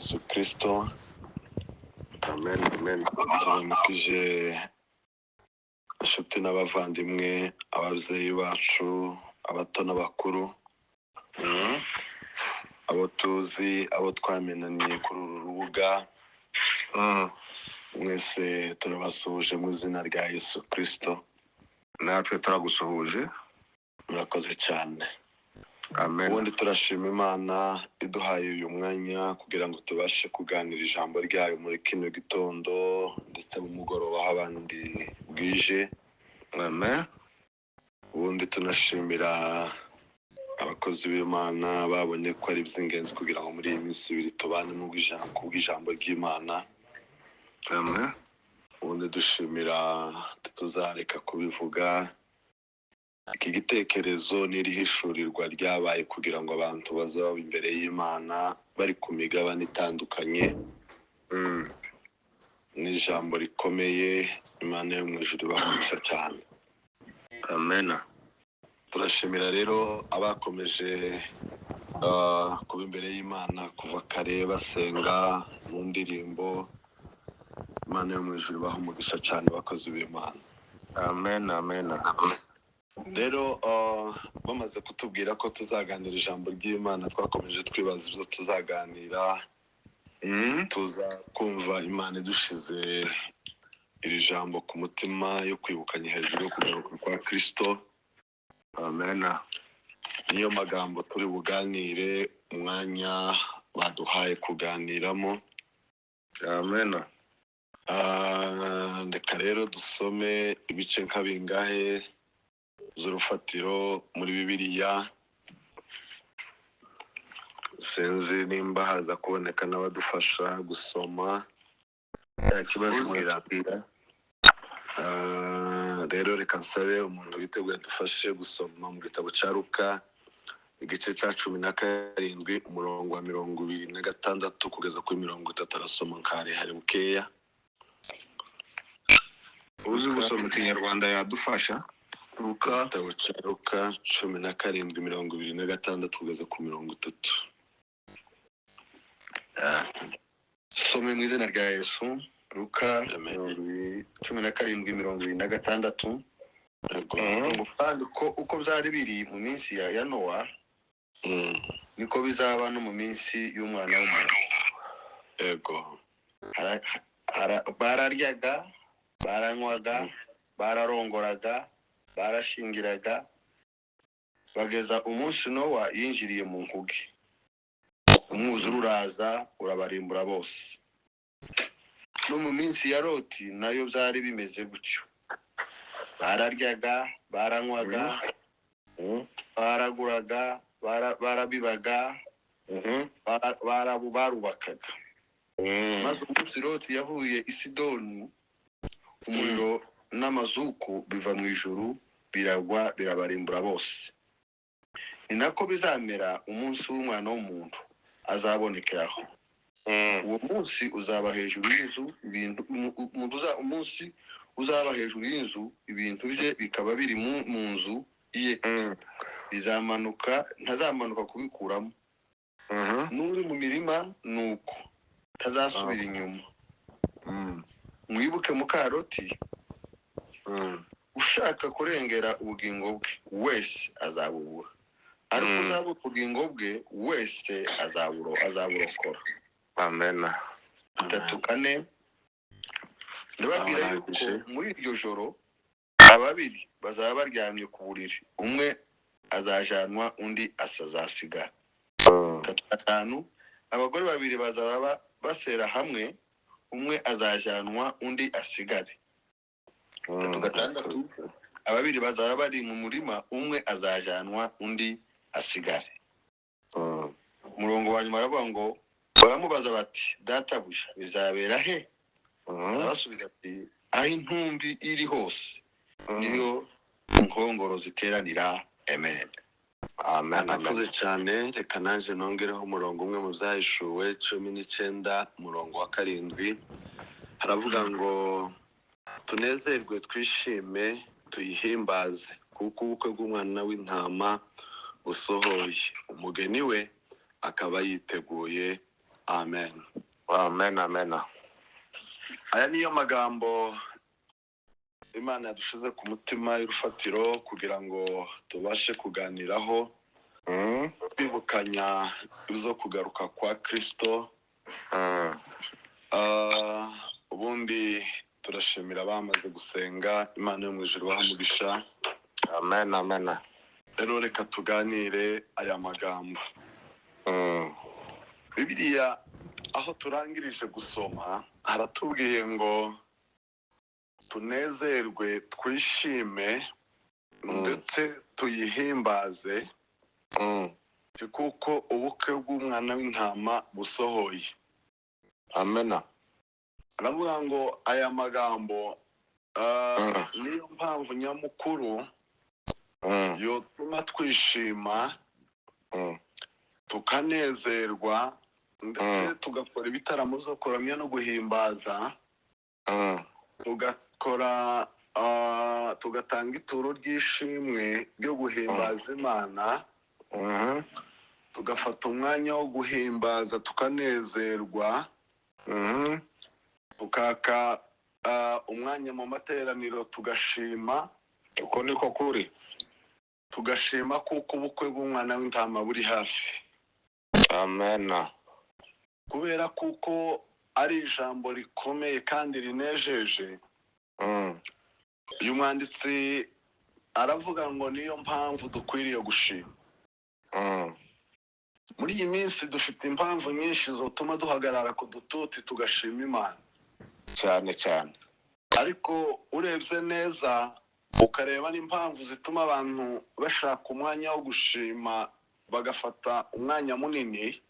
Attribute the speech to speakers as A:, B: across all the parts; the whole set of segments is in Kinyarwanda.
A: Yesu Kristo.
B: Amen, amen.
A: Turamukije inshuti n'abavandimwe, ababyeyi bacu, abato n'abakuru, abo tuzi, abo twamenanye kuri uru rubuga. Mwese turabasuhuje mu izina rya Yesu Kristo.
B: Natwe turagusuhuje.
A: Murakoze cyane.
B: Amen.
A: Ubundi turashima Imana iduhaye uyu mwanya kugira ngo tubashe kuganira ijambo ryayo muri kino gitondo ndetse mu mugoroba aho abandi bwije.
B: Amen.
A: Ubundi tunashimira abakozi b'Imana babonye ko ari iby'ingenzi kugira ngo muri iyi minsi ibiri tubane mu bw'ijambo ry'Imana.
B: Amen.
A: Ubundi dushimira tuzareka kubivuga. Iki gitekerezo n'irihishurirwa ryabaye kugira ngo abantu bazaba imbere y'Imana bari ku migabane itandukanye. Ni ijambo rikomeye, Imana yo mu ijuru ibaha cyane.
B: Amen.
A: Turashimira rero abakomeje kuba imbere y'Imana kuva kare basenga mu ndirimbo. Imana yo mu ijuru ibaha umugisha cyane abakozi b'Imana.
B: Amen, amen.
A: Rero bamaze kutubwira ko tuzaganira ijambo ry'Imana, twakomeje twibaza ibyo tuzaganira. Tuza kumva Imana idushize iri jambo ku mutima yo kwibukanya hejuru yo kugaruka kwa Kristo.
B: Amen.
A: Niyo magambo turi buganire, umwanya baduhaye kuganiramo.
B: Amen.
A: Reka rero dusome ibice nka bingahe z'urufatiro muri Bibiliya. Sinzi nimba haza kuboneka n'abadufasha gusoma.
B: Ikibazo muratubwira.
A: Rero reka nsabe umuntu witeguye dufashe gusoma mu gitabo cya Luka igice cya 17 umurongo wa 26 kugeza kuri 30. Arasoma nkarehare bukeya.
B: Uzi gusoma ikinyarwanda yadufasha?
A: Luka igitabo cya Luka 17:26 kugeza ku 30.
B: Some mu izina rya Yesu. Luka 17:26. Kandi uko byari biri mu minsi ya Nowa, niko bizaba no mu minsi y'umwana w'umuntu.
A: Yego.
B: Bararyaga, baranywaga, bararongoraga, barashingiraga, bageza umunsi Nowa yinjiriye mu nkuge. Umwuzure uraza urabarimbura bose. No mu minsi ya Loti nayo byari bimeze gutyo. Bararyaga, baranywaga, baraguraga, barabibaga, barubakaga. Maze umunsi Loti yahuye i Sidoni, umuriro n'amazuku biva mu ijuru biragwa birabarimbura bose. Ni nako bizamera umunsi w'umwana w'umuntu azabonekeraho. Uwo munsi uzaba hejuru y'inzu, umunsi uzaba hejuru y'inzu, ibintu bye bikaba biri mu nzu ye. Bizamanuka, ntazamanuka kubikuramo. N'uri mu mirima nuko ntazasubira inyuma. Mwibuke Mukaroti, ushaka kurengera ubugingo bwe wese azabubura, ariko uzaba ubugingo bwe wese azaburokora. Amen. 3:4. Ndababwira yuko muri iryo joro ababiri bazaba baryamye ku buriri, umwe azajanwa undi asazasigara. 3:5. Abagore babiri bazaba basera hamwe, umwe azajanwa undi asigare. 3:6. Ababiri bazaba bari mu murima, umwe azajanwa undi asigare. Umurongo wa nyuma aravuga ngo baramubaza bati, databuja bizabera he? Arabasubiza ati, aho intumbi iri hose niyo inkongoro ziteranira. Amen.
A: Amen. Akoze cyane. Reka naje nongereho umurongo umwe mu byahishuwe 19 umurongo wa 7. Haravuga ngo tunezerwe twishime tuyihimbaze kuko ubukwe bw'umwana w'intama busohoye, umugeni we akaba yiteguye amen.
B: Amen, amen.
A: Aya niyo magambo Imana yadushize ku mutima y'urufatiro kugira ngo tubashe kuganiraho twibukanya izo kugaruka kwa Kristo. Ubundi turashimira abamaze gusenga, Imana yo mu ijuru bahamugisha.
B: Amen, amen.
A: Rero reka tuganire aya magambo. Bibiliya aho turangirije gusoma haratubwiye ngo tunezerwe, twishime ndetse tuyihimbaze kuko ubukwe bw'umwana w'intama busohoye.
B: Amen.
A: Aravuga ngo aya magambo niyo mpamvu nyamukuru yotuma twishima, tukanezerwa ndetse tugakora ibitaramo zo kuramya no guhimbaza, tugakora tugatanga ituro ry'ishimwe ryo guhimbaza Imana, tugafata umwanya wo guhimbaza tukanezerwa, tukaka umwanya mu materaniro tugashima.
B: Uko niko kuri.
A: Tugashima kuko ubukwe bw'umwana w'intama buri hafi.
B: Amen.
A: Kubera kuko ari ijambo rikomeye kandi rinejeje. Uyu mwanditsi aravuga ngo niyo mpamvu dukwiriye gushima. Muri iyi minsi dufite impamvu nyinshi zotuma duhagarara ku dututi tugashima Imana
B: Cyane cyane.
A: ariko urebye neza ukareba n'impamvu zituma abantu bashaka umwanya wo gushima bagafata umwanya munini.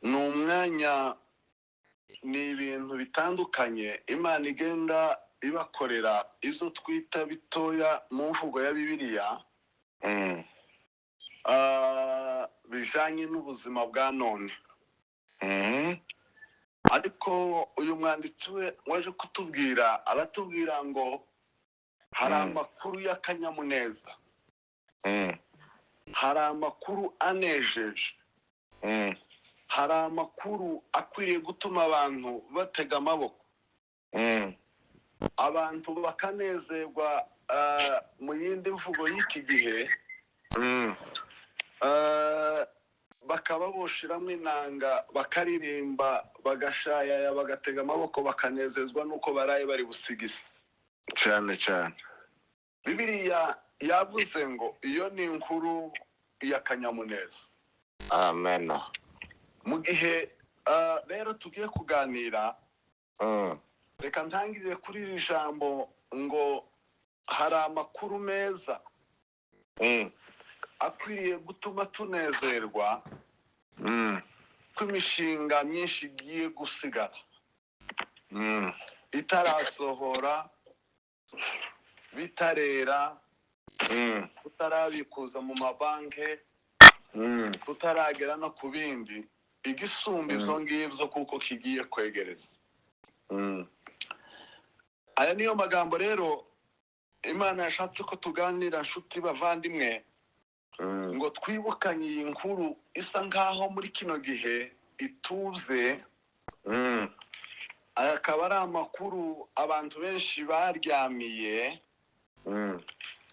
A: Ni umwanya, ni ibintu bitandukanye Imana igenda ibakorera, izo twita bitoya mu mvugo ya Bibiliya, bijanye n'ubuzima bwa none. Ariko uyu mwanditsi we waje kutubwira, aratubwira ngo hari amakuru y'akanyamuneza, hari amakuru anejeje, hari amakuru akwiriye gutuma abantu batega amaboko, abantu bakanezerwa. Mu yindi mvugo y'iki gihe bakaba boshiramo inanga, bakaririmba, bagashayaya, bagatega amaboko, bakanezezwa nuko baraye bari busigisi.
B: Cyane cyane.
A: Bibiliya yavuze ngo iyo ni inkuru y'akanyamuneza.
B: Amen.
A: Mu gihe rero tugiye kuganira, reka ntangirire kuri iri jambo ngo hari amakuru meza akwiriye gutuma tunezerwa ko imishinga myinshi igiye gusigara itarasohora, bitarera, tutarabikuza mu mabanki, tutaragera no ku bindi, igisumba ibyo ngibyo kuko kigiye kwegereza. Aya niyo magambo rero Imana yashatse ko tuganira, nshuti bavandimwe, ngo twibukanye iyi nkuru isa nkaho muri kino gihe ituze. Aya akaba ari amakuru abantu benshi baryamiye,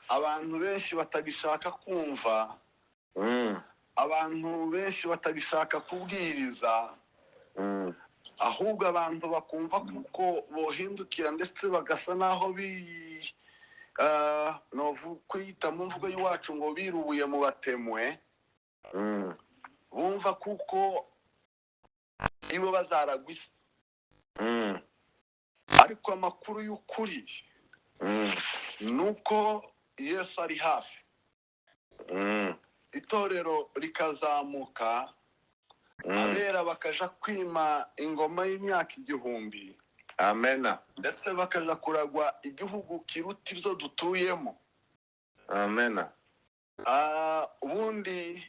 A: abantu benshi batagishaka kumva, abantu benshi batagishaka kubwiriza, ahubwo abantu bakumva kuko bohindukira ndetse bagasa naho kwita mu mvugo y'iwacu ngo birubuye mu batemwe, bumva kuko ibo bazaragwa isi. Ariko amakuru y'ukuri ni uko Yesu ari hafi, itorero rikazamuka, abera bakaja kwima ingoma y'imyaka 1000.
B: Amen.
A: Ndetse bakaja kuragwa igihugu kiruta ibyo dutuyemo.
B: Amen.
A: Ubundi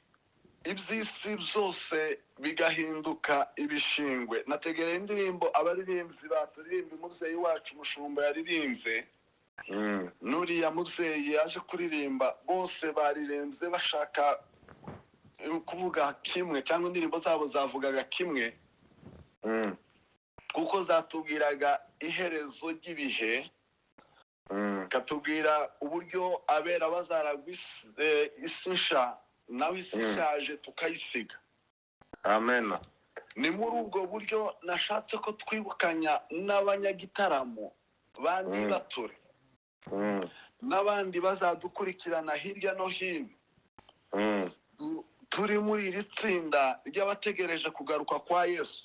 A: iby'isi byose bigahinduka ibishingwe. Nategereye indirimbo abaririmbyi baturirimba, umubyeyi wacu Mushumba yaririmbye, nuriya mubyeyi yaje kuririmba, bose baririmbye bashaka kuvuga kimwe cyangwa indirimbo zabo zavugaga kimwe kuko zatubwiraga iherezo ry'ibihe, katubwira uburyo abera bazaragwa isi nsha naho isi ishaje tukayisiga.
B: Amen.
A: Ni muri ubwo buryo nashatse ko twibukanya n'abanyagitaramo bandi bature n'abandi bazadukurikirana hirya no hino turi muri iri tsinda ry'abategereje kugaruka kwa Yesu.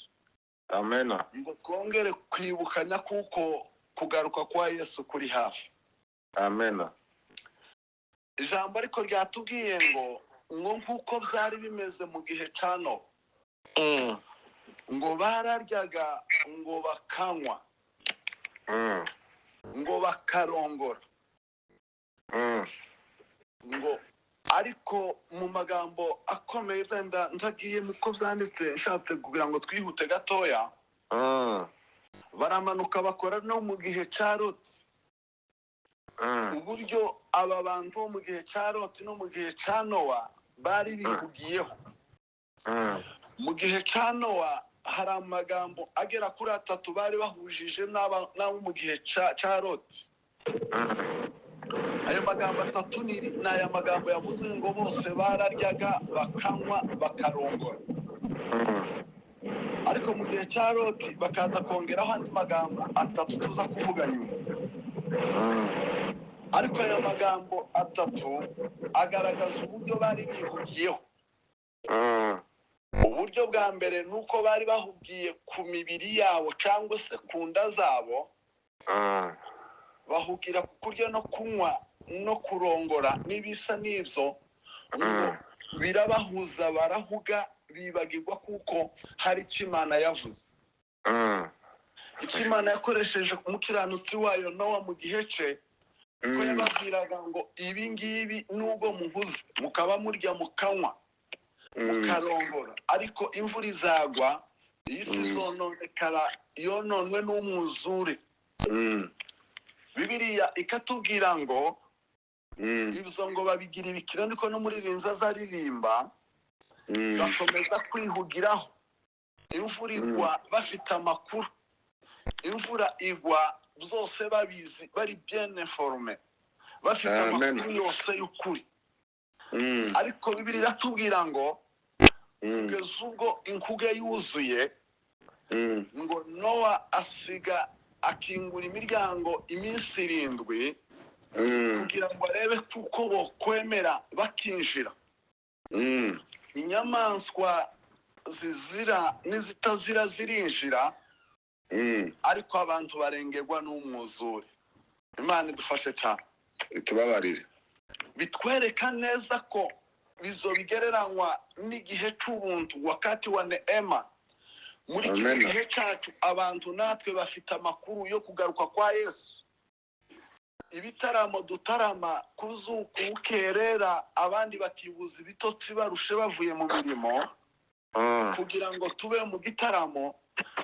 B: Amen.
A: Ngo twongere kwibukanya kuko kugaruka kwa Yesu kuri hafi.
B: Amen.
A: Ijambo ariko ryatubwiye ngo nk'uko byari bimeze mu gihe cya Nowa, ngo bararyaga, ngo bakanywa, ngo bakarongora, ngo ariko mu magambo akomeye zenda ntagiye muko byanditse nshatse kugira ngo twihute gatoya, baramanuka bakora no mu gihe cya Loti. Uburyo aba bantu bo mu gihe cya Loti no mu gihe cya Nowa bari bihugiyeho. Mu gihe cya Nowa hari amagambo agera kuri 3 bari bahujije n'abo mu gihe cya Loti. Ayo magambo 3 ni aya magambo yavuze ngo bose bararyaga, bakanywa, bakarongora. Ariko mu gihe cya Loti bakaza kongeraho andi magambo 3 tuza kuvuga nyuma. Ariko aya magambo 3 agaragaza uburyo bari bihugiyeho. Uburyo bwa mbere nuko bari bahugiye ku mibiri yabo cyangwa se ku nda zabo, bahugira ku kurya no kunywa no kurongora n'ibisa n'ibyo, birabahuza, barahuga, bibagirwa kuko hari icyo Imana yavuze. Icyo Imana yakoresheje ku mukiranutsi wayo Nowa mu gihe cye, ko yababwiraga ngo ibi ngibi nubwo muhuze mukaba murya mukanywa mukarongora, ariko imvura izagwa, isi izononekara, yononwe n'umwuzure. Bibiliya ikatubwira ngo ibyo ngo babigira ibikira, niko no muri rinza zaririmba, bakomeza kwihugiraho. Imvura igwa bafite amakuru, imvura igwa byose babizi, bari bien informe, bafite amakuru yose y'ukuri. Ariko Bibiliya iratubwira ngo kugeza ubwo inkuge yuzuye, ngo Nowa asiga akingura imiryango iminsi 7 kugira ngo arebe kuko bokwemera bakinjira. Inyamaswa zizira n'izitazira zirinjira, ariko abantu barengerwa n'umwuzure. Imana idufashe cyane,
B: itubabarire.
A: bitwereka neza ko bizo bigereranywa n'igihe cy'ubuntu, wakati wa neema. Muri iki gihe cyacu abantu natwe bafite amakuru yo kugaruka kwa Yesu. Ibitaramo dutarama kuzuka ukerera, abandi bakibuza ibitotsi barushe bavuye mu mirimo kugira ngo tube mu gitaramo,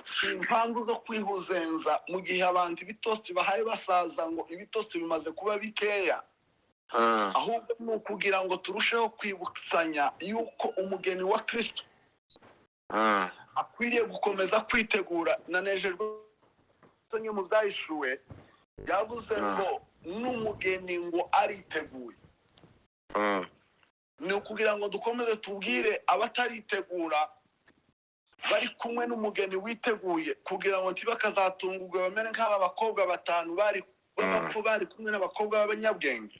A: si impamvu zo kwihuzenza mu gihe abantu ibitotsi bahaye basaza ngo ibitotsi bimaze kuba bikeya. Ahubwo ni ukugira ngo turusheho kwibutsanya yuko umugeni wa Kristo akwiriye gukomeza kwitegura. Nanejejwe mu byahishuwe yavuze ngo n'umugeni ngo ariteguye. Ni ukugira ngo dukomeze tubwire abataritegura bari kumwe n'umugeni witeguye, kugira ngo ntibakazatungurwe bamere nk'aba bakobwa 5 bari kumwe n'abakobwa b'abanyabwenge,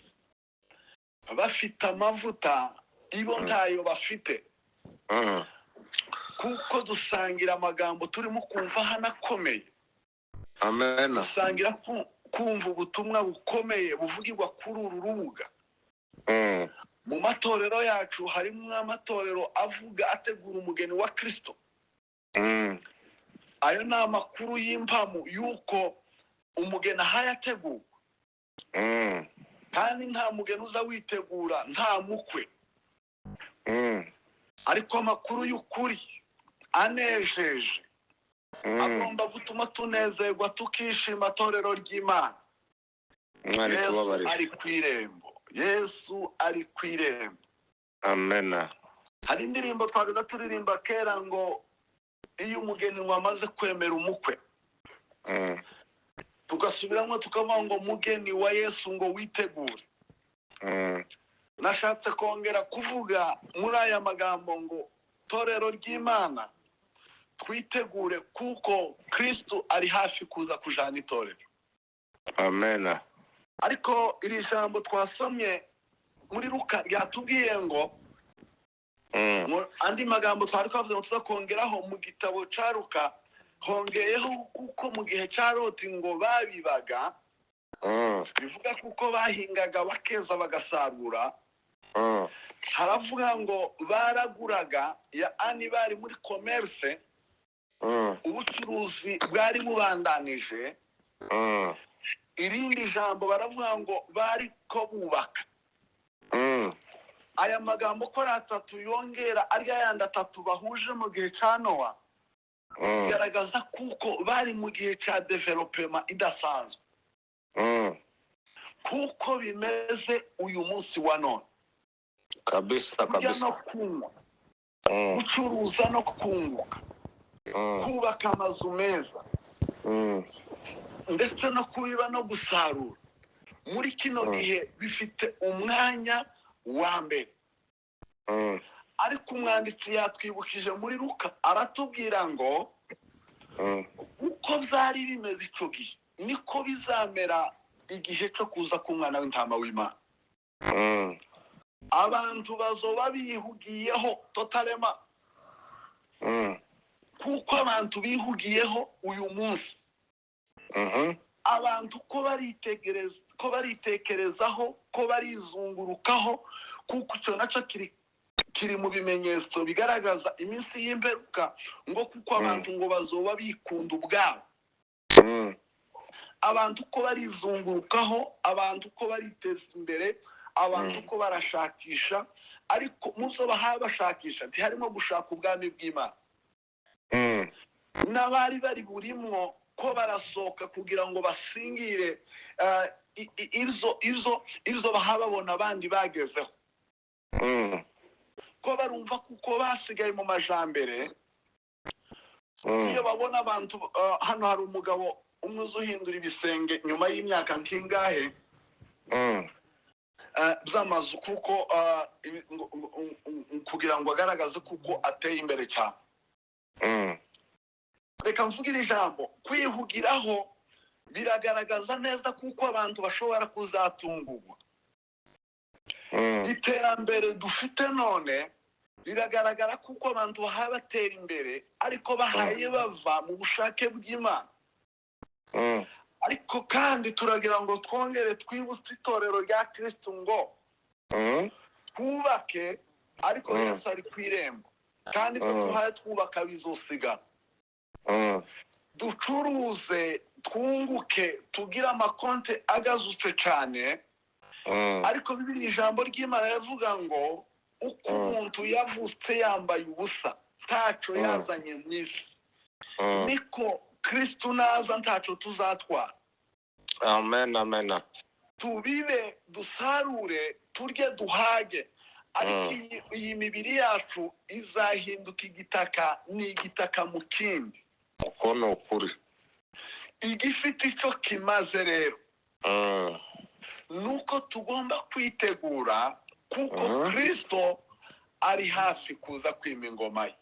A: bafite amavuta ibo ntayo bafite. Kuko dusangira amagambo turimo kumva hanakomeye.
B: Amen.
A: Dusangira kumva ubutumwa bukomeye buvugirwa kuri uru rubuga. Mu matorero yacu harimo amatorero avuga ategura umugeni wa Kristo. Ayo ni amakuru y'impamu yuko umugeni ahayategurwa, kandi nta mugeni uza witegura nta mukwe. Ariko amakuru y'ukuri anejeje agomba gutuma tunezerwa tukishima torero ry'Imana. Yesu ari ku irembo. Yesu ari ku irembo.
B: Amen.
A: hari indirimbo twageza turirimba kera ngo iyo umugeni wamaze kwemera umukwe, tugasubiramo tukavuga ngo mugeni wa Yesu ngo witegure. Nashatse kongera kuvuga muri aya magambo ngo torero ry'Imana twitegure kuko Kristo ari hafi kuza kujana itorero.
B: Amen.
A: Ariko iri jambo twasomye muri Luka ryatubwiye ngo andi magambo twari twavuze ngo tuzakongeraho mu gitabo ca Luka, hongeyeho kuko mu gihe ca Loti ngo babibaga, bivuga kuko bahingaga bakeza bagasarura. Haravuga ngo baraguraga, yaani bari muri commerce, ubucuruzi bwari bubandanije. Irindi jambo baravuga ngo bari ko bubaka. Aya magambo ko atatu yongera arya yandi atatu bahuje mu gihe ca Nowa, bigaragaza kuko bari mu gihe ca development idasanzwe, kuko bimeze uyu munsi wa none.
B: Kabisa kabisa.
A: No kunywa, gucuruza no kunguka, kubaka amazu meza, ndetse no kubiba no gusarura muri kino gihe bifite umwanya wa mbere. Ariko umwanditsi yatwibukije muri Luka aratubwira ngo uko byari bimeze ico gihe niko bizamera igihe cyo kuza k'umwana w'intama w'Imana. Abantu bazoba bihugiyeho totalema, kuko abantu bihugiyeho uyu munsi. Abantu ko baritekerezaho, ko barizungurukaho, kuko icyo nacyo kiri mu bimenyetso bigaragaza iminsi y'imperuka, ngo kuko abantu ngo bazoba bikunda ubwabo. Abantu ko barizungurukaho, abantu ko bariteza imbere, abantu ko barashakisha, ariko muzo bahabashakisha ntiharimo gushaka ubwami bw'Imana. N'abari bari burimwo ko barasohoka kugira ngo basingire ibyo bahababona abandi bagezeho, ko barumva kuko basigaye mu majambere. Iyo babona abantu, hano hari umugabo umwe uzuhindura ibisenge nyuma y'imyaka nkingahe by'amazu, kuko kugira ngo agaragaze kuko ateye imbere cyane. Reka mvugire ijambo, kwihugiraho biragaragaza neza kuko abantu bashobora kuzatungurwa. Iterambere dufite none biragaragara kuko abantu bahaye batera imbere, ariko bahaye bava mu bushake bw'Imana. Ariko kandi turagira ngo twongere twibutse itorero rya Kristo ngo twubake, ariko Yesu ari ku irembo, kandi ibyo tuhaye twubaka bizosigara. Ducuruze, twunguke, tugire amakonte agazutse cyane. Ariko Bibiliya ijambo ry'Imana yavuga ngo uko umuntu yavutse yambaye ubusa ntaco yazanye mu isi, niko Kristo naza ntaco tuzatwara.
B: Amen, amen.
A: Tubibe, dusarure, turye, duhage, ariko iyi mibiri yacu izahinduka igitaka, ni igitaka mu kindi.
B: Uko ni ukuri.
A: Igifite icyo kimaze rero nuko tugomba kwitegura, kuko Kristo ari hafi kuza kwima ingoma ye.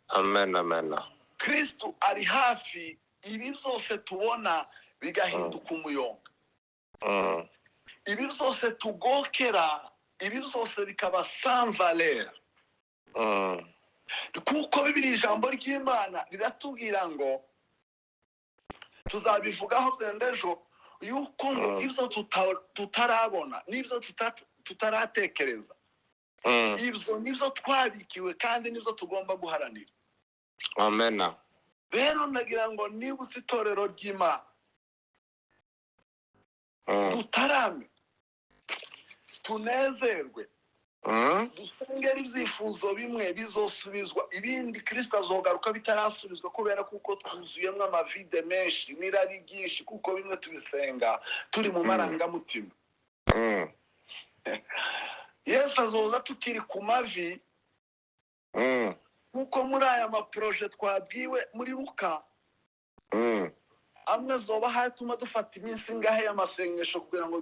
B: Amen, amen.
A: Kristo ari hafi, ibi byose tubona bigahinduka umuyonga. Ibi byose tugokera, ibi byose bikaba sans valeur. Kuko Bibiliya ijambo ry'Imana riratubwira ngo, tuzabivugaho byendejo, yuko ngo ibyo tutarabona n'ibyo tutaratekereza, ibyo nibyo twabikiwe kandi nibyo tugomba guharanira.
B: Amen.
A: Rero ndagira ngo nibutse itorero ry'Imana, dutarame, tunezerwe, dusengera ibyifuzo bimwe bizosubizwa, ibindi Kristo azogaruka bitarasubizwa, kubera kuko twuzuyemo amavide menshi n'irari ryinshi, kuko bimwe tubisenga turi mu marangamutima. Yesu azoza tukiri ku mavi, kuko muri aya maproje twabwiwe muri Luka amwe zoba hatuma dufata iminsi ngahe y'amasengesho kugira ngo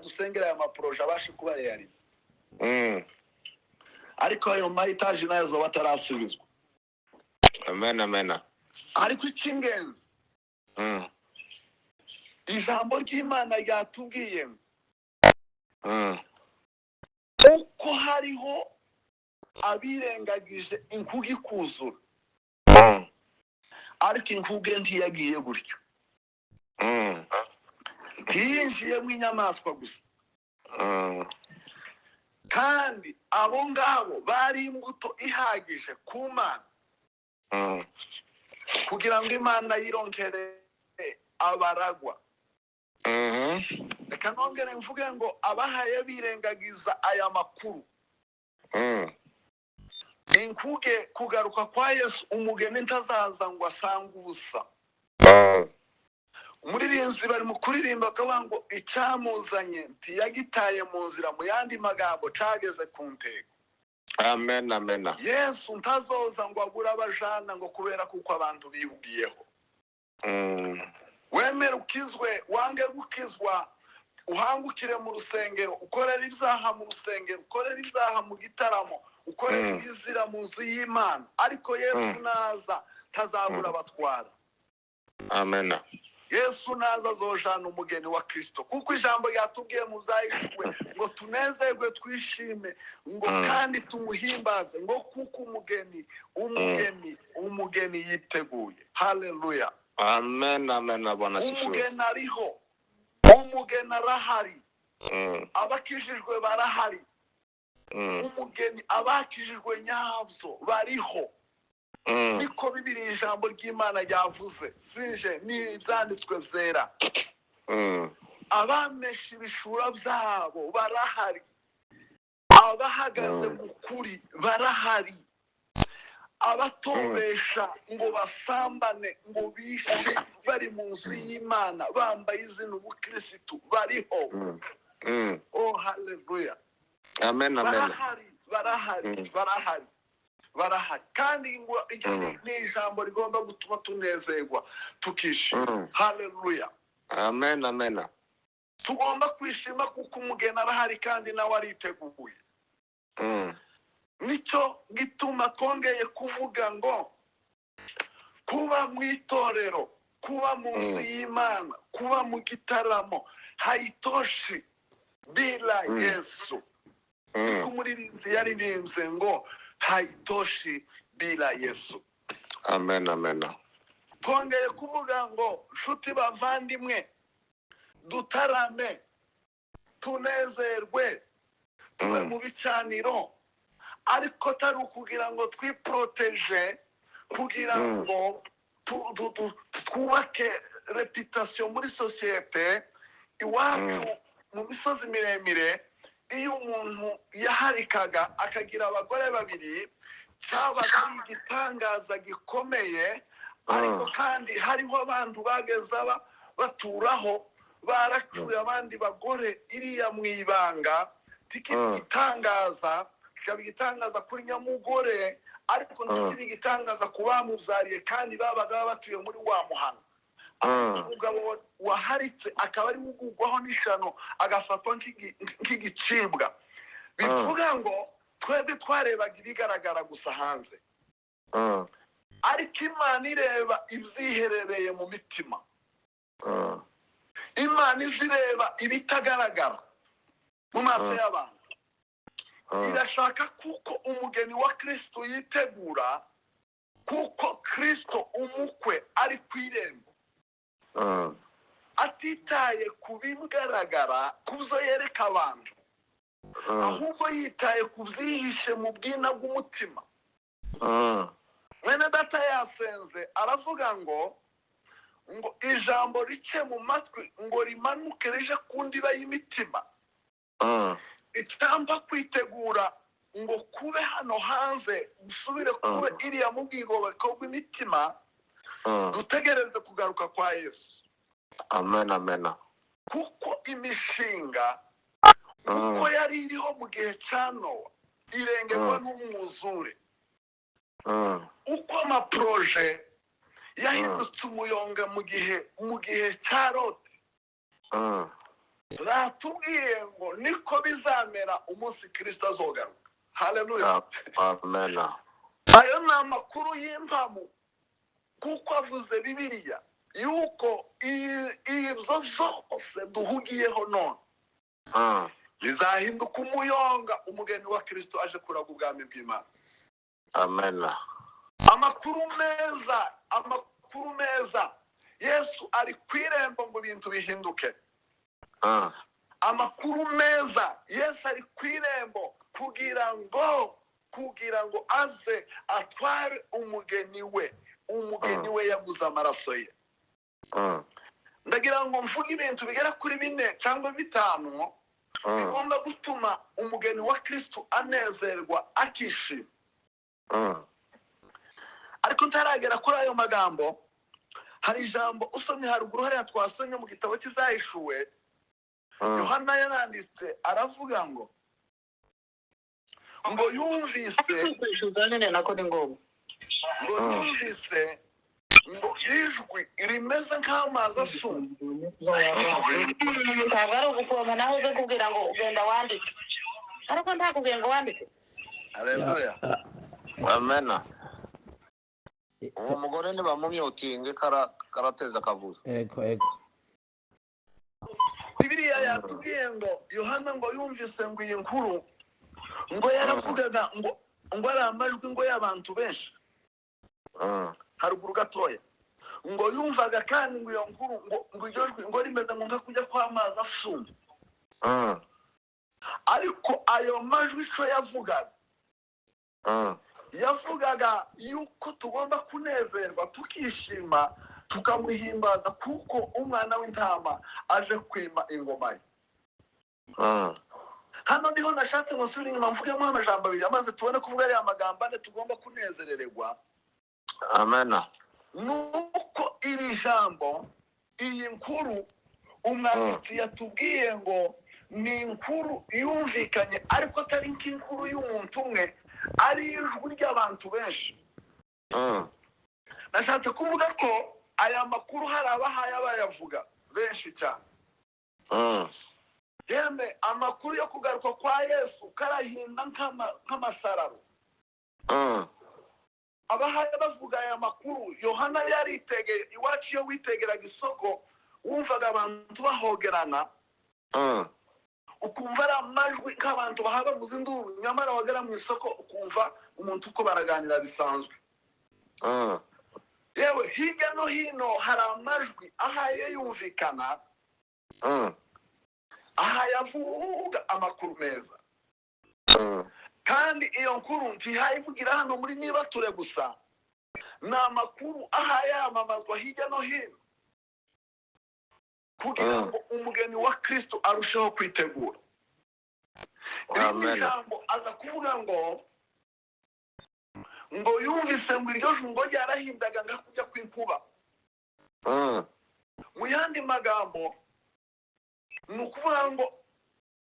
A: dusengere aya maproje abashe kuba realize. Ariko ayo mayitaje nayo zoba atarasubizwa.
B: Amen.
A: Ariko icy'ingenzi ijambo ry'Imana ryatubwiye uko hariho abirengagije inkuge ikuzura, ariko inkuge ntiyagiye gutyo, ntiyinjiyemo inyamaswa gusa, kandi abo ngabo bari imbuto ihagije ku Mana kugira ngo Imana yirongere abaragwa. Reka nongere mvuge ngo abahaye birengagiza aya makuru, inkuge kugaruka kwa Yesu umugeni ntazaza ngo asange ubusa. Umuririmbyi bari mu kuririmba akavuga ngo icyamuzanye ntiyagitaye mu nzira, mu yandi magambo cageze ku ntego.
B: Amen.
A: Yesu ntazoza ngo abure abajana ngo kubera kuko abantu bihugiyeho. Wemere ukizwe, wange gukizwa, uhangukire mu rusengero, ukorera ibyaha mu rusengero, ukorera ibyaha mu gitaramo, ukorera ibizira mu nzu y'Imana, ariko Yesu naza ntazabura abatwara.
B: Amen.
A: Yesu naza azojana umugeni wa Kristo, kuko ijambo ryatubwiye mu Zahishwe ngo tunezerwe twishime ngo kandi tumuhimbaze ngo kuko umugeni yiteguye. Haleluya.
B: Amen. Bwana sifiwe.
A: Umugeni ariho, umugeni arahari, abakijijwe barahari, umugeni abakijijwe nyabyo bariho. Niko Bibiliya ijambo ry'Imana ryavuze, sinje ni ibyanditswe byera. Abamesha ibishura byabo barahari, abahagaze mu kuri barahari, abatobesha ngo basambane ngo bishe bari mu nzu y'Imana bambaye izina ubukirisitu bariho. Oh haleluya.
B: Amen.
A: Barahari kandi ngo ni ijambo rigomba gutuma tunezerwa tukishima. Haleluya.
B: Amen.
A: Tugomba kwishima kuko umugeni arahari kandi nawe ariteguye. Nicyo gituma twongeye kuvuga ngo kuba mu itorero, kuba mu nzu y'Imana, kuba mu gitaramo haitoshi bila Yesu. Niko umuririmbyi yaririmbye ngo haitoshi bila Yesu.
B: Amen.
A: Twongeye kuvuga ngo nshuti bavandimwe, dutarame, tunezerwe, tube mu bicaniro, ariko atari ukugira ngo twiproteje, kugira ngo twubake reputation muri sosiyete. Iwacu mu misozi miremire, iyo umuntu yaharikaga akagira abagore babiri, cyabaga ari igitangaza gikomeye. Ariko kandi hariho abantu bageze baturaho baracuye abandi bagore iriya mu ibanga, kikaba igitangaza kuri nyamugore, ariko ntikiri igitangaza ku bamubyariye kandi babaga batuye muri wa muhano. Umugabo waharitse akaba ari ugugwaho n'ishano agafatwa nk'igicibwa. Bivuga ngo twebwe twarebaga ibigaragara gusa hanze, ariko Imana ireba ibyiherereye mu mitima. Imana izireba ibitagaragara mu maso y'abantu. Irashaka kuko umugeni wa Kristo yitegura, kuko Kristo umukwe ari ku irembo, atitaye ku bigaragara kuzo yereka abantu, ahubwo yitaye ku byihishe mu bwina bw'umutima. Mwene data yasenze aravuga ngo ijambo rice mu matwi ngo rimanuke rije ku ndiba y'imitima. Itamba kwitegura ngo kube hano hanze, gusubire kube iriya mu bwigobeko bw'imitima, dutegereze kugaruka kwa Yesu.
B: Amen.
A: Kuko imishinga uko yari iriho mu gihe cya Nowa irengerwa n'umwuzure, uko amaproje yahindutse umuyonga mu gihe cya Loti. Batubwiye ngo niko bizamera umunsi Kristo azogaruka. Haleluya.
B: Amen.
A: Ayo ni amakuru y'impamu, kuko avuze Bibiliya yuko ibyo byose duhugiyeho none bizahinduka umuyonga umugeni wa Kristo aje kuraga ubwami bw'Imana.
B: Amen.
A: Amakuru meza, Yesu ari ku irembo ngo ibintu bihinduke. Amakuru meza, Yesu ari ku irembo kugira ngo aze atware umugeni we yaguze amaraso ye. Ndagira ngo mvuge ibintu bigera kuri 4 cyangwa 5 bigomba gutuma umugeni wa Kristo anezerwa akishima. Ariko ntaragera kuri ayo magambo, hari ijambo usomye haruguru hariya twasomye mu gitabo cy'Izahishuwe. Yohana yaranditse aravuga ngo yumvise ngo ijwi rimeze nk'amazi asuma.
C: Ntabwo ari ugukoma naho uze kubwira ngo ugenda wandike, ariko ntakubwiye ngo wandike.
A: Haleluya.
B: Amen. Uwo mugore ntibamumyutinge karateza akavuyo.
D: Ego.
A: Bibiliya yatubwiye ngo Yohana ngo yumvise ngo iyi nkuru ngo yaravugaga ngo ari amajwi ngo y'abantu benshi. Haruguru gatoya ngo yumvaga kandi ngo iyo nkuru ngo iryo jwi ngo rimeze nko kujya kw'amazi asuma. Ariko ayo majwi cyo yavugaga yuko tugomba kunezerwa tukishima tukamuhimbaza kuko umwana w'intama aje kwima ingoma ye. Hano niho nashatse musubira inyuma mvugemo amajambo abiri amaze tubone kuvuga ari amagambo ane tugomba kunezererwa.
B: Amen.
A: Nuko iri jambo, iyi nkuru umwanditsi yatubwiye ngo ni inkuru yumvikanye ariko atari nk'inkuru y'umuntu umwe, ari ijwi ry'abantu benshi. Nashatse kuvuga ko aya makuru hari abahaye abayavuga benshi cyane. Yemwe amakuru yo kugaruka kwa Yesu karahinda nk'amasararo. Abahaye bavuga aya makuru, Yohana yaritegeye iwacu iyo witegeraga isoko wumvaga abantu bahogerana. Ukumva ari amajwi nk'abantu bahaba mu zinduru, nyamara wagera mu isoko ukumva umuntu uko baraganira bisanzwe. Yewe hirya no hino hari amajwi ahaye yumvikana, ahaye avuga amakuru meza. Kandi iyo nkuru ntihayivugira hano muri Nibature gusa, ni amakuru ahaye yamamazwa hirya no hino kugira ngo umugeni wa Kristo arusheho kwitegura. Iri jambo aza kuvuga ngo yumvise ngo iryo jwi ngo ryarahindaga nga kujya kw'inkuba. Mu yandi magambo ni ukuvuga ngo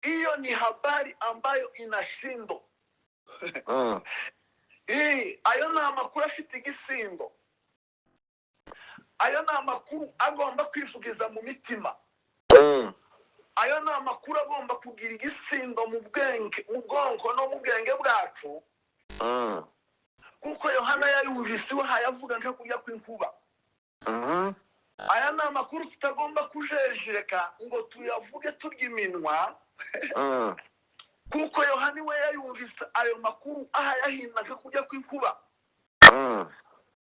A: iyo ni habari ambayo inashindo. Ayo ni amakuru afite igisindo. Ayo ni amakuru agomba kwivugiza mu mitima. Ayo ni amakuru agomba kugira igisindo mu bwonko no mu bwenge bwacu. Kuko Yohana yayumvise we hayavuga nka kujya kw'inkuba. Aya ni amakuru tutagomba kujereka ngo tuyavuge turya iminwa. Kuko Yohana we yayumvise ayo makuru aha yahinda nka kujya kw'inkuba.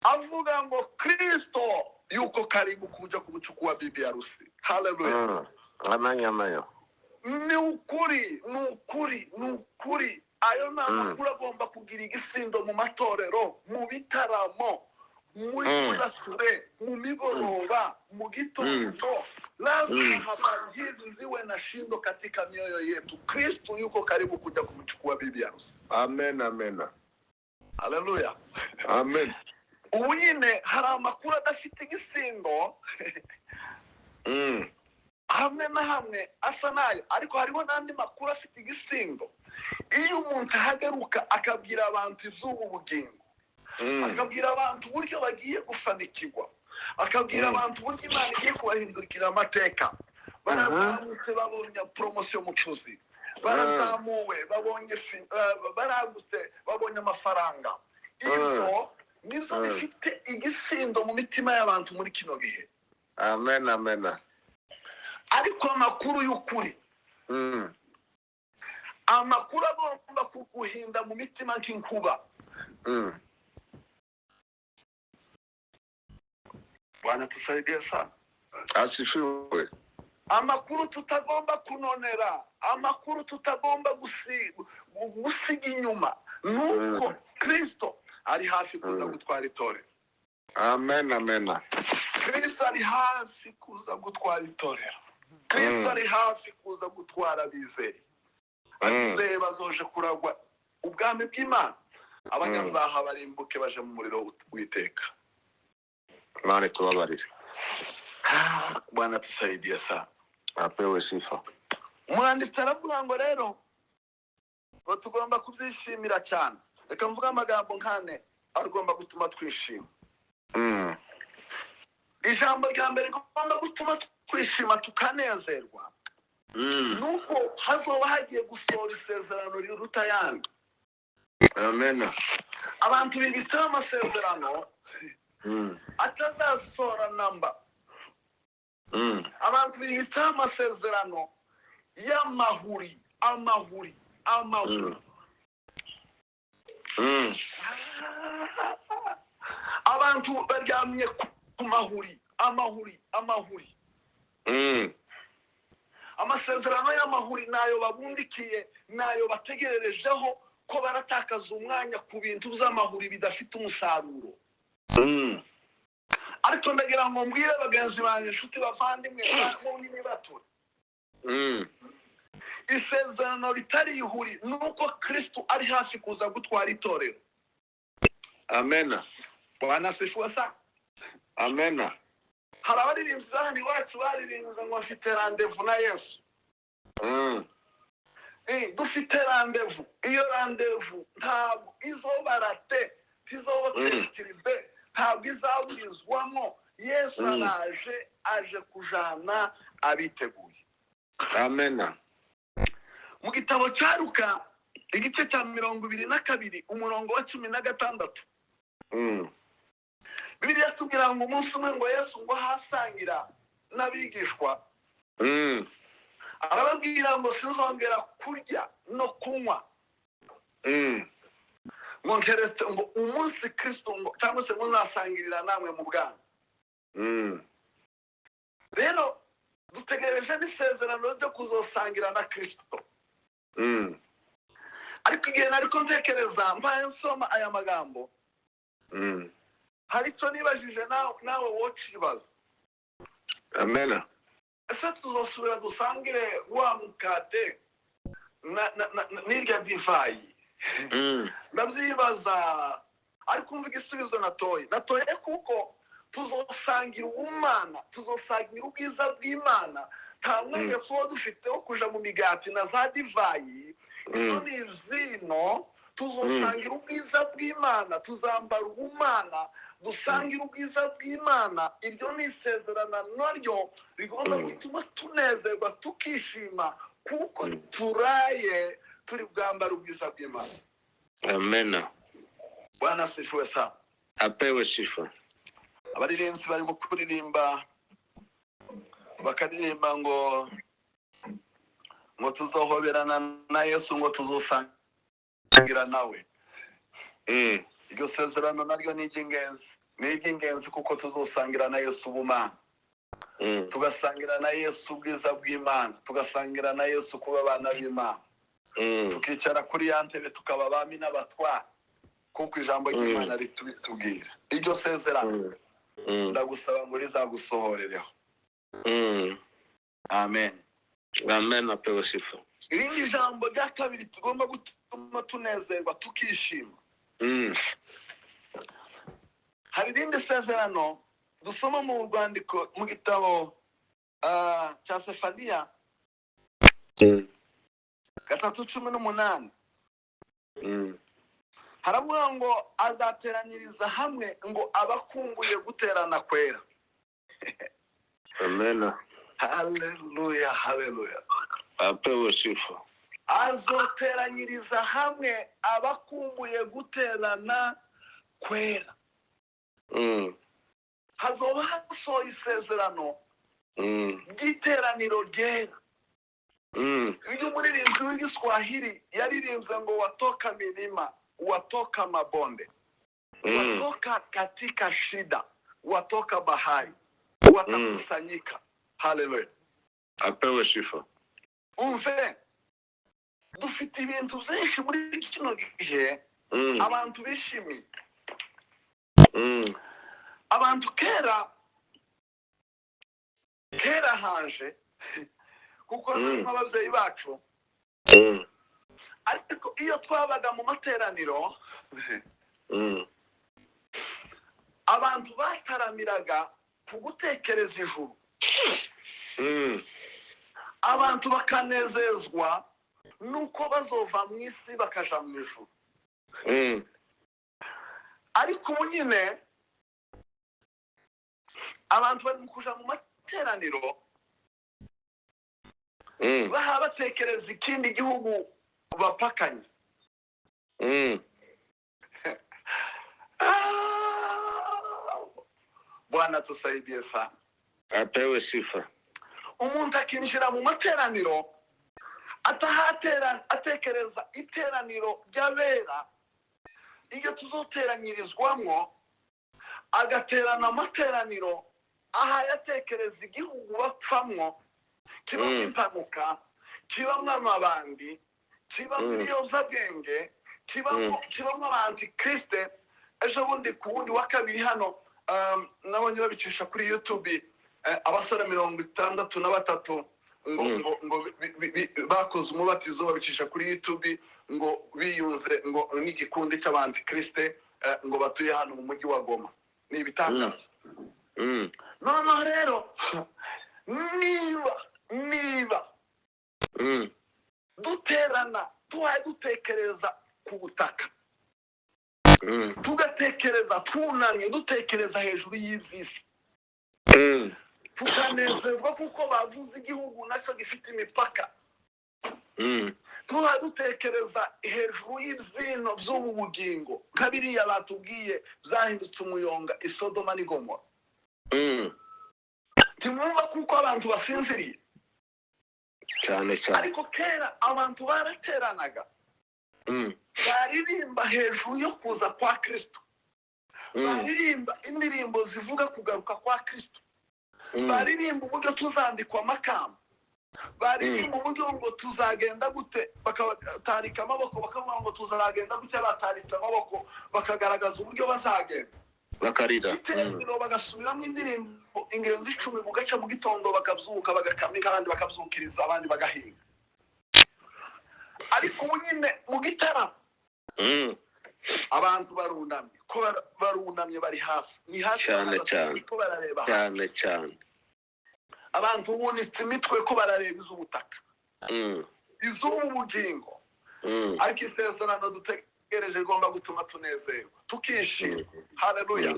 A: Avuga ngo Kristo yuko karibu kuja kubuchukua bibi harusi. Haleluya.
B: Amen.
A: Ni ukuri. Ayo ni amakuru agomba kugira igisindo mu matorero, mu bitaramo, muri Nibature, mu migoroba, mu gitondo. Lazima habari hizi ziwe na shindo katika mioyo yetu. Kristo yuko karibu kuja kumchukua bibi harusi.
B: Amen.
A: Haleluya.
B: Amen.
A: Ubu nyine hari amakuru adafite igisindo hamwe na hamwe asa nayo, ariko hariho n'andi makuru afite igisindo. Iyo umuntu ahagaruka akabwira abantu iby'ubu bugingo, akabwira abantu uburyo bagiye gufanikirwa, akabwira abantu uburyo Imana igiye kubahindukira amateka. Barazamutse babonye poromosiyo mu tuzi, barazamuwe babonye baragutse babonye amafaranga. Ibyo nizo bifite igisindo mu mitima y'abantu muri kino gihe.
B: Amen, amen.
A: Ariko amakuru y'ukuri, amakuru agomba kuguhinda mu mitima nk'inkuba. Bwana tusaidie sana.
B: Asifiwe.
A: Amakuru tutagomba kunonera, amakuru tutagomba gusiga inyuma, nuko Kristo ari hafi kuza gutwara itorero.
B: Amen, amen.
A: Kristo ari hafi kuza gutwara itorero. Kristo ari hafi kuza gutwara abizeye. Abizeye bazoje kuragwa ubwami bw'Imana, abanyabyaha barimbuke baje mu muriro w'iteka.
B: Imana tubabarire.
A: Bwana tusaidie sana.
B: Apewe sifa.
A: Umwanditsi aravuga ngo rero ngo tugomba kubyishimira cyane. Reka mvuga amagambo nkane agomba gutuma twishima. Ijambo rya mbere rigomba gutuma twishima tukanezerwa, nuko hazoba hagiye gusohora isezerano riruta ayandi.
B: Amen.
A: Abantu bibitseho amasezerano atazasohora namba. Abantu bibitseho amasezerano y'amahuri, amahuri. Abantu baryamye ku mahuri, amahuri. Amasezerano y'amahuri nayo babundikiye, nayo bategererejeho ko baratakaza umwanya ku bintu by'amahuri bidafite umusaruro. Ariko ndagira ngo mbwire bagenzi banjye, inshuti bavandimwe mu bato, isezerano ritari ihuri nuko Kristo ari hafi kuza gutwara itorero.
B: Amen.
A: Bwana asifiwe sana.
B: Amen.
A: Hari abaririmbyi bahani iwacu baririmbye ngo bafite randevu na Yesu. Dufite randevu. Iyo randevu ntabwo izoba rate, tizoba kwitiribe, ntabwo izaburizwamo. Yesu aje kujana abiteguye.
B: Amen.
A: Mu gitabo cya Luka igice cya 22 umurongo wa 16, Bibiliya tubwira ngo umunsi umwe ngo Yesu ngo hasangira n'abigishwa, arababwira ngo sinzongera kurya no kunywa, ngo nkeretse ngo umunsi Kristo ngo cyangwa se ngo nzasangirira namwe mu bwami. Rero dutegereje n'isezerano ryo kuzosangira na Kristo. Ariko igihe nariko ntekereza mbaye nsoma aya magambo, hari icyo nibajije nawe wocibaza.
B: Amen.
A: Ese tuzosubira dusangire wa mukate n'irya divayi? Ndabyibaza, ariko umva igisubizo natoye kuko tuzosangira ubumana, tuzosangira ubwiza bw'Imana. Nta mwanya tuba dufite wo kuja mu migati na za divayi, izo ni izino. Tuzosangira ubwiza bw'Imana, tuzambara ubumana, dusangira ubwiza bw'Imana. Iryo ni isezerano naryo rigomba gutuma tunezerwa tukishima, kuko turaye turi bwambara ubwiza bw'Imana.
B: Amen.
A: Bwana asifiwe sana.
B: Apewe sifa.
A: Abaririmbyi barimo kuririmba bakaririmba ngo tuzohoberana na Yesu, ngo tuzosangira nawe. Iryo sezerano naryo ni iry'ingenzi kuko tuzosangira na Yesu ubumana, tugasangira na Yesu ubwiza bw'Imana, tugasangira na Yesu kuba abana b'Imana, tukicara kuri ya ntebe tukaba abami n'abatware, kuko ijambo ry'Imana ritubwira. Iryo sezerano ndagusaba ngo rizagusohorereho. Amen.
B: Amen. Apewe sifa.
A: Irindi jambo rya kabiri tugomba gutuma tunezerwa tukishima, hari irindi sezerano dusoma mu rwandiko mu gitabo cya Sefaniya 3:18. haravuga ngo azateranyiriza hamwe ngo abakumbuye guterana kwera.
B: Amen.
A: Haleluya, haleluya.
B: Apewe sifa.
A: Azoteranyiriza hamwe abakumbuye guterana kwera. Hazoba hasohoye isezerano ry'iteraniro ryera. Iyo umuririmbyi w'igiswahili yaririmbye ngo watoka milima, watoka mabonde, watoka katika shida, watoka bahari, watakusanyika. Haleluya.
B: Apewe sifa.
A: Umve, dufite ibintu byinshi muri kino gihe abantu bishimiye. Abantu kera hanje kuko n'ababyeyi bacu, ariko iyo twabaga mu materaniro abantu bataramiraga ku gutekereza ijuru. Abantu bakanezezwa nuko bazova mu isi bakaja mu ijuru. Ariko ubu nyine abantu bari kuja mu materaniro baha batekereza ikindi gihugu bapakanye. Bwana tusaidie sana.
B: Apewe sifa.
A: Umuntu akinjira mu materaniro atekereza iteraniro ry'abera iyo tuzoteranyirizwamo, agaterana amateraniro aha yatekereza igihugu bapfamwo, kibamo impanuka, kibamo amabandi, kibamo ibiyobyabwenge, kibamo abantikriste. Ejo bundi ku wundi wa kabiri hano nabonye babicisha kuri YouTube, abasore 63 ngo bakoze umubatizo babicisha kuri YouTube, ngo biyunze ngo n'igikundi cy'abantikriste ngo batuye hano mu mujyi wa Goma. Ni ibitangaza. Noneho rero niba duterana dutekereza ku butaka, tugatekereza twunamye, dutekereza hejuru y'iby'isi, tukanezezwa kuko bavuze igihugu nacyo gifite imipaka, dutekereza hejuru y'ibyino by'ubu bugingo nka biriya batubwiye byahindutse umuyonga i Sodoma n'i Gomora. Ntimwumva kuko abantu basinziriye
B: cyane cyane.
A: ariko kera abantu barateranaga, baririmba hejuru yo kuza kwa Kristo, baririmba indirimbo zivuga kugaruka kwa Kristo, baririmba uburyo tuzandikwa amakamba, baririmba uburyo ngo tuzagenda gute, bakatarika amaboko bakavuga ngo tuzagenda gute, bataritse amaboko bakagaragaza uburyo bazagenda
B: bakarira.
A: iteraniro bagasubiramo indirimbo ingenzi 10 bugaca mu gitondo, bakabyuka bagakamika, abandi bakabyukiriza, abandi bagahinga. Ariko ubu nyine mu gitaramo abantu barunamye, ko barunamye bari hasi, ni hasi
B: cyane
A: ko barareba
B: cyane.
A: Abantu bunitse imitwe ko barareba iz'ubutaka, iz'ubu bugingo. Ariko isezerano dutegereje igomba gutuma tunezerwa tukishima. Haleluya.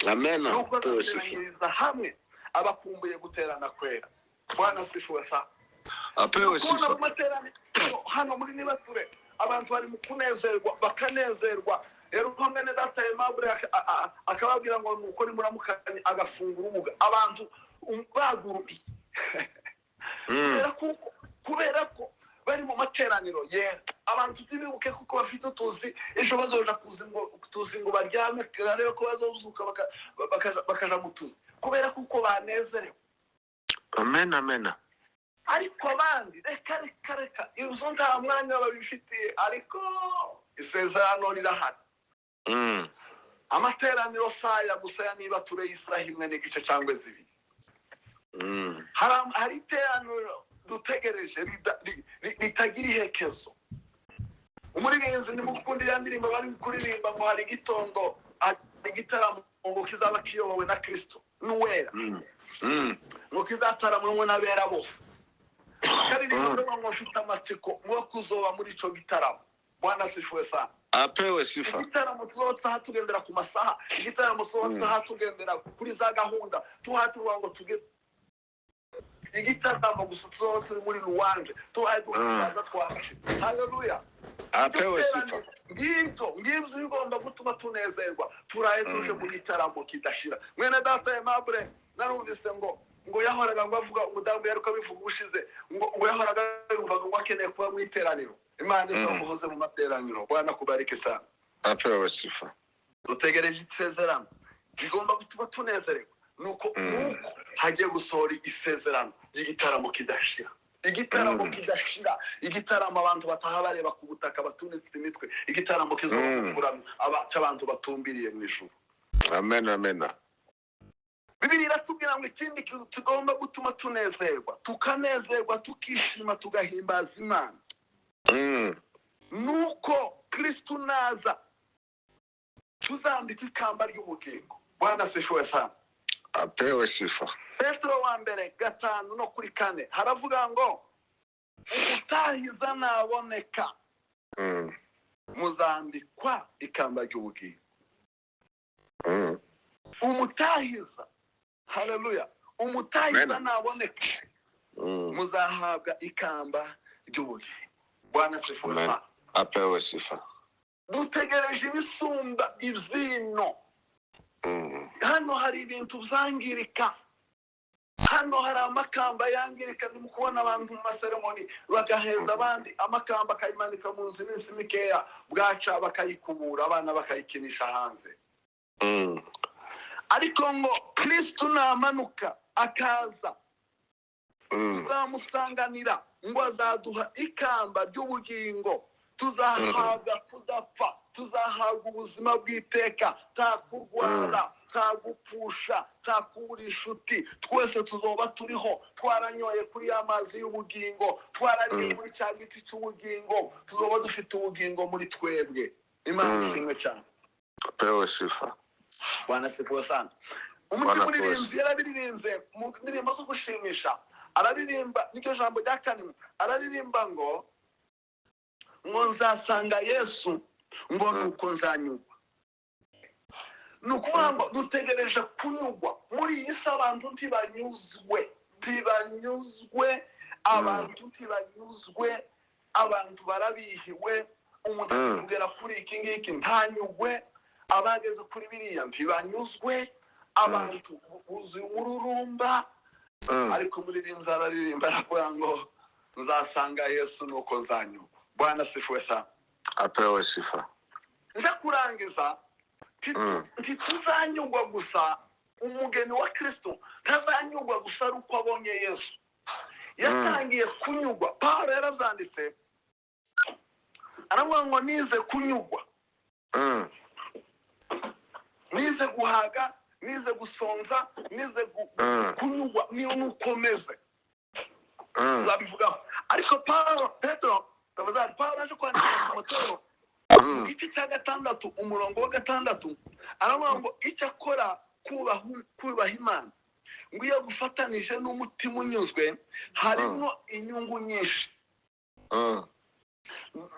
B: Amen.
A: Nuko tuzateranyiriza hamwe abakumbuye guterana kwera. Bwana sifiwe sana.
B: Apewe sifa.
A: Hano muri Nibature abantu bari mu kunezerwa, bakanezerwa. Rero komene data Aimable akababwira ngo nuko ni muramukanye, agafungura ubuga, abantu bagurumiye. kubera ko bari mu materaniro yera. Abantu tibibuke kuko bafite utuzi, ejo bazoja tuzi ngo baryame, rero ko bazozuka bakaja mu tuzi kubera kuko banezerewe.
B: Amen.
A: Ariko abandi reka izo nta mwanya babifitiye, ariko isezerano rirahari. Amateraniro saya gusa ya Nibature y'Israhi imwe n'igice cyangwa zibiri. Hari iteraniro dutegereje ritagira ihekezo. Umuririmbyi nimukundira ndirimbo bari kuririmba ngo hari igitondo, igitaramo ngo kizaba kiyobowe na Kristo n'uwera, ngo kizataramwe n'abera bose. Karirimbo ngo mfite amatsiko ngo kuzoba muri ico gitaramo. Bwana sifiwe sana. apewe sifa.
B: igitaramo tuzotaha tugendera ku masaha, igitaramo tuzotaha tugendera kuri za gahunda, tuhatuvuga ngo igitaramo gusa tuzoba turi muri ruwanje, tuhadukaza twafashe. Haleluya.
A: Apewe sifa.
B: ngibyo bigomba gutuma tunezerwa. Turaye tuje mu gitaramo kidashira. Mwene data Aimable narumvise ngo yahoraga ngo avuga umudamu yaruka bivuga ubushize ngo yahoraga yumva ngo akeneye kuba mu iteraniro. Imana izomuhoze mu materaniro. Bwana kubarike sana.
A: Apewe sifa.
B: Dutegereje isezerano bigomba gutuma tunezerwa. Nuko hagiye gusohora isezerano ry'igitaramo kidashira. Igitaramo kidashira, igitaramo abantu bataha bareba ku butaka batunitse imitwe, igitaramo kizokura abantu batumbiriye mu ijuru.
A: Amen, amen.
B: Bibiliya iratubwira ngo ikindi tugomba gutuma tunezerwa, tukanezerwa, tukishima, tugahimbaza Imana. Nuko Kristo naza tuzambika ikamba ry'ubugingo. Bwana sishowe sana.
A: Apewe sifa.
B: Petro wa mbere 5 no kuri 4 haravuga ngo umutahiza naboneka muzambikwa ikamba ry'ubugingo. Umutahiza, haleluya, umutahiza naboneka muzahabwa ikamba ry'ubugingo. Bwana sifa.
A: Apewe sifa.
B: Dutegereje ibisumba ibyino. Hano hari ibintu byangirika, hano hari amakamba yangirika. Ni kubona abantu mu maseremoni bagaheza abandi amakamba akayimanika mu nzu iminsi mikeya, bwaca bakayikubura, abana bakayikinisha hanze. Ariko ngo Kristo namanuka akaza tuzamusanganira ngo azaduha ikamba ry'ubugingo, tuzahabwa kudapfa, tuzahabwa ubuzima bw'iteka, nta kurwara, nta gupfusha, nta kubura inshuti. Twese tuzoba turiho, twaranyoye kuri ya mazi y'ubugingo, twarariye muri cya giti cy'ubugingo, tuzoba dufite ubugingo muri twebwe. Imana ishimwe cyane.
A: Apewe sifa.
B: Bwana sifa sana. Umuririmbyi yarabiririmze mu ndirimbo zo gushimisha, araririmba n'iryo jambo rya 4, araririmba ngo nzasanga Yesu ngo nuko nzanyugwa. Nukuvuga ngo dutegereje kunyugwa muri iyi si. Abantu ntibanyuzwe, abantu barabihiwe. Umuntu akubwira kuri iki ngiki ntanyugwe, abageze kuri biriya ntibanyuzwe, abantu buzuye umururumba. Ariko umuririmbyi araririmba aravuga ngo nzasanga Yesu nuko nzanyugwa. Bwana sifuwe sana.
A: Apewe sifa.
B: Nza kurangiza ntituzanyugwa gusa. Umugeni wa Kristo ntazanyugwa gusa ari uko abonye Yesu. Yatangiye kunyugwa. Pawulo yarabyanditse aravuga ngo nize kunyugwa, nize guhaga, nize gusonza, nize kunyugwa, niyo nukomeze. Zabivugaho. Ariko Petro aje kwandika Timoteyo mu gice cya 6 umurongo wa 6 aravuga ngo icyo akora kubaha Imana ngo iyo gufatanije n'umutima unyuzwe harimo inyungu nyinshi.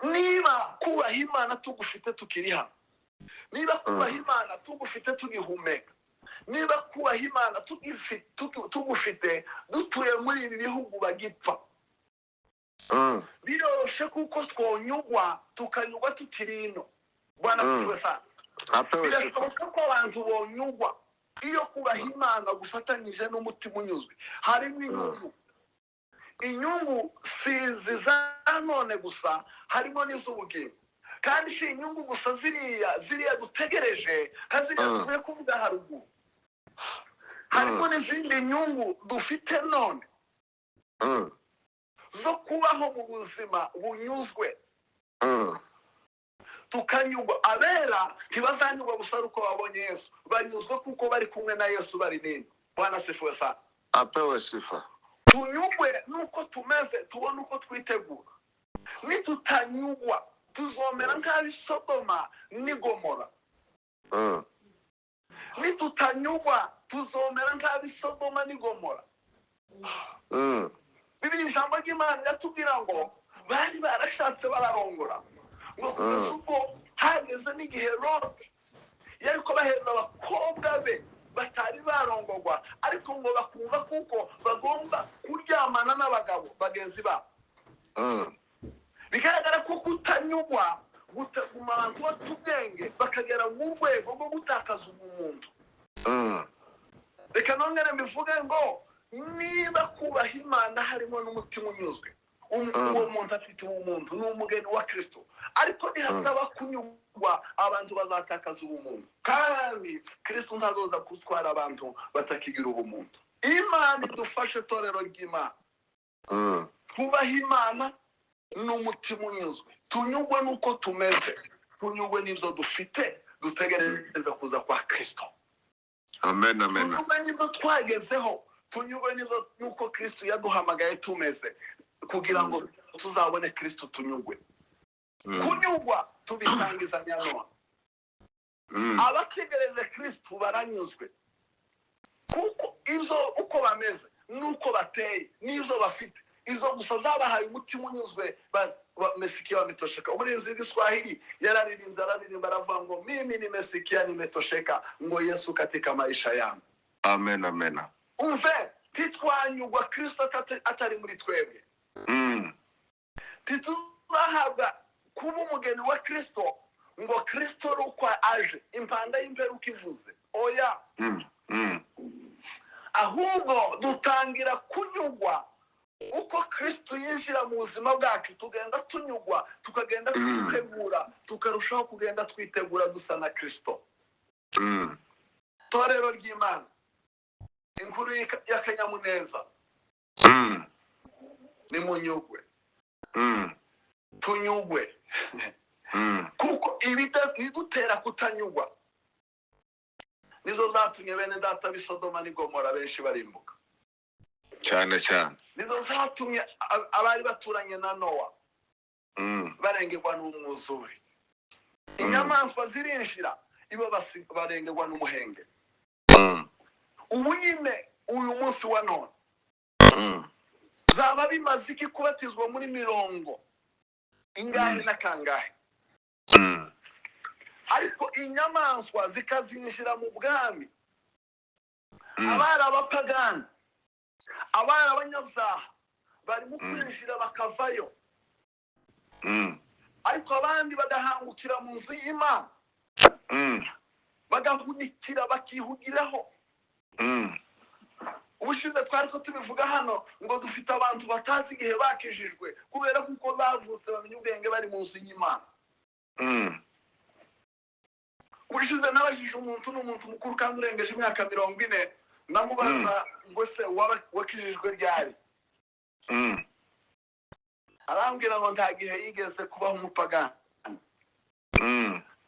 B: Niba kubaha Imana tugufite tukiri hano, niba kubaha Imana tugufite tugihumeka, niba kubaha Imana tugufite dutuye muri ibi bihugu bagipfa, biroroshe kuko twonyugwa tukanyugwa tukiri ino. Bwana siwe sana. Birashoboka ko abantu bonyugwa iyo kubaha Imana gufatanyije n'umutima unyuzwe. Harimo inyungu si ziza none gusa, harimo n'iz'ubugingo. Kandi si inyungu gusa ziriya dutegereje, haziriya tuvuye kuvuga haruguru. Harimo n'izindi nyungu dufite none zo kubaho mu buzima bunyuzwe, tukanyugwa. Abera ntibazanyugwa gusa uko babonye Yesu, banyuzwe kuko bari kumwe na Yesu bari nini. Bwana sifuwe sana.
A: Apewe sifa.
B: Tunyugwe nuko tumeze, tubone uko twitegura. Nitutanyugwa tuzomera nk'ab'i Sodoma n'i Gomora. Nitutanyugwa tuzomera nk'ab'i Sodoma n'i Gomora. Bibiliya ijambo ry'Imana riratubwira ngo bari barashatse bararongora, ngo kugeza ubwo
A: hageze n'igihe Loti yari ko baheza abakobwa be batari barongorwa ariko ngo bakumva kuko bagomba kuryamana n'abagabo bagenzi babo. Bigaragara ko kutanyugwa gutaguma abantu bafite ubwenge bakagera mu rwego rwo gutakaza ubumuntu. Reka nongere mbivuge ngo niba kubaha Imana harimo n'umutima unyuzwe, uwo muntu afite ubumuntu, ni umugeni wa Kristo. Ariko nihasaba kunyugwa abantu bazatakaza ubumuntu, kandi Kristo ntazoza gutwara abantu batakigira ubumuntu. Imana idufashe, torero ry'Imana, kubaha Imana n'umutima unyuzwe, tunyugwe nuko tumeze, tunyugwe n'ibyo dufite, dutegereza kuza kwa Kristo.
B: Amen, amen.
A: Tunyugwe n'ibyo twagezeho, tunyugwe n'ibyo nuko Kristo yaduhamagaye tumeze, kugira ngo tuzabone Kristo tunyugwe. Kunyugwa tubisangiza nyanoa. Abategereje Kristo baranyuzwe, kuko ibyo uko bameze nuko bateye n'ibyo bafite, izo gusa zabahaye umutima unyuzwe. Mesikia wametosheka. Umurinzi w'Igiswahili yararirimba aravuga ngo mimi nimesikia nimetosheka, ngo Yesu katika maisha yangu.
B: Amen, amen.
A: Umve, titwanyugwa Kristo atari muri twebwe. Tituzahabwa kuba umugeni wa Kristo ngo Kristo ruko aje impanda y'imperuka ivuze. Oya. Ahubwo dutangira kunyugwa uko Kristo yinjira mu buzima bwacu, tugenda tunyugwa, tukagenda twitegura, tukarushaho kugenda twitegura dusa na Kristo. Torero ry'Imana, inkuru y'akanyamuneza, ni munyugwe, tunyugwe, kuko ibidutera kutanyugwa nizo zatumye bene data b'i Sodoma n'i Gomora benshi barimbuka
B: cyane cyane.
A: Nizo zatumye abari baturanye na Nowa barengerwa n'umwuzure. Inyamaswa zirinjira, ibo barengerwa n'umuhenge. Ubu nyine uyu munsi wa none zaba bimaze iki kubatizwa muri mirongo ingahe na kangahe, ariko inyamaswa zikazinjira mu bwami. Abari abapagani, abari abanyabyaha barimo kwinjira bakavayo, ariko abandi bagahangukira mu nzu y'Imana, bagahunikira bakihugiraho. Ubushize twari ko tubivuga hano ngo dufite abantu batazi igihe bakijijwe kubera kuko bavutse bamenye ubwenge bari mu nzu y'Imana. Ubushize nabajije umuntu n'umuntu mukuru kandi urengeje imyaka 40, namubaza ngo se wakijijwe ryari? Arambwira ngo nta gihe yigeze kubaho umupagani.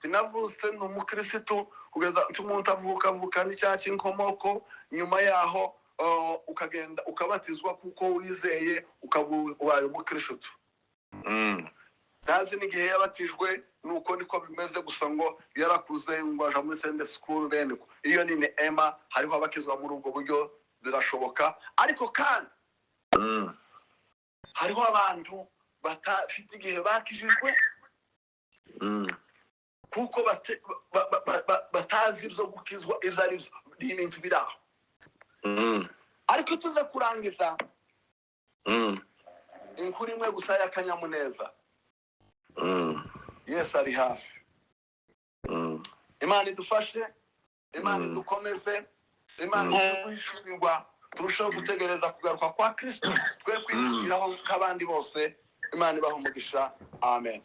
A: Sinavutse ni umukristo kugeza umuntu avuka n'icyaha cy'inkomoko, nyuma yaho ukagenda ukabatizwa kuko wizeye ukabaye umukristo. Ntazi n'igihe yabatijwe, nuko niko bimeze, gusa ngo yarakuze ngo aja muri Sunday school bene ko. Iyo ni Emma, hariho abakizwa muri ubwo buryo, birashoboka. Ariko kandi hariho abantu batafite igihe bakijijwe kuko batazi ibyo gukizwa ibyo ari byo, n'ibintu biraho. Ariko tuze kurangiza inkuru imwe gusa y'akanyamuneza. Yesu ari hafi. Imana idufashe, Imana idukomeze, Imana iduhishurirwa, turushaho gutegereza kugaruka kwa Kristo, twe kwitugiraho nk'abandi bose. Imana ibahe umugisha. Amen.